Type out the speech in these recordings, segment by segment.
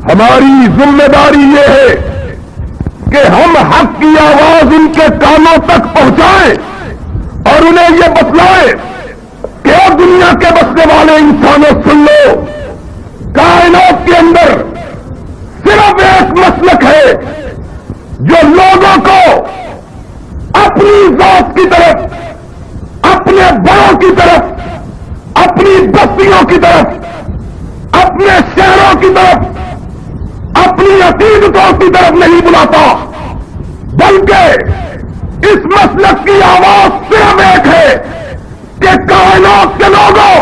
ہماری ذمہ داری یہ ہے کہ ہم حق کی آواز ان کے کانوں تک پہنچائیں اور انہیں یہ بتلائیں کہ اور دنیا کے بسنے والے انسانوں سن لو، کائنات کے اندر صرف ایک مسلک ہے جو لوگوں کو اپنی ذات کی طرف، اپنے بڑوں کی طرف، اپنی بستیوں کی طرف، اپنے شہروں کی طرف، اپنی عقیدتوں کی طرف نہیں بلاتا، بلکہ اس مسلک کی آواز صرف ایک ہے کہ کائنات کے لوگوں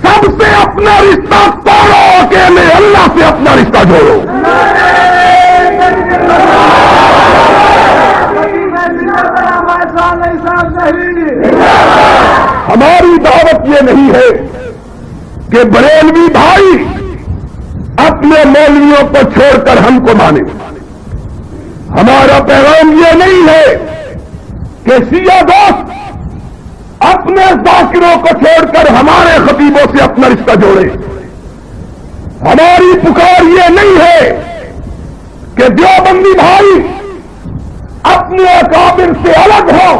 سب سے اپنا رشتہ توڑو، اکیلے اللہ سے اپنا رشتہ جوڑو۔ ہماری دعوت یہ نہیں ہے کہ بریلوی بھائی اپنے مولویوں کو چھوڑ کر ہم کو مانے۔ ہمارا پیغام یہ نہیں ہے کہ شیعہ دوست اپنے ذاکروں کو چھوڑ کر ہمارے خطیبوں سے اپنا رشتہ جوڑے۔ ہماری پکار یہ نہیں ہے کہ دیوبندی بھائی اپنے اکابر سے الگ ہو،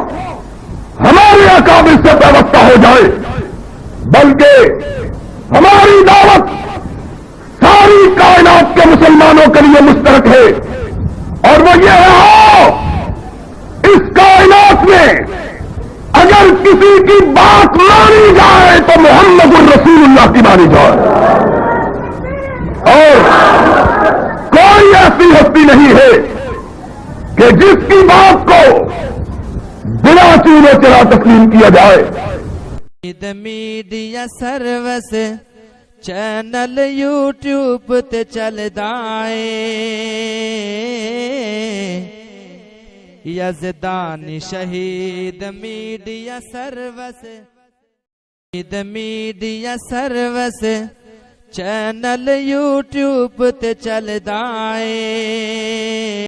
ہمارے اکابر سے وابستہ ہو جائے، بلکہ ہماری دعوت ساری کائنات کے مسلمانوں کے لیے مشترک ہے، اور وہ یہ ہے اس کائنات میں اگر کسی کی بات مانی جائے تو محمد الرسول اللہ کی مانی جائے، اور کوئی ایسی ہستی نہیں ہے کہ جس کی بات کو بلا چونے چرا تسلیم کیا جائے۔ میڈیا سروس چینل یوٹیوب تے چلدا اے، یزدانی شہید میڈیا سروس چینل یوٹیوب تے چلدا اے۔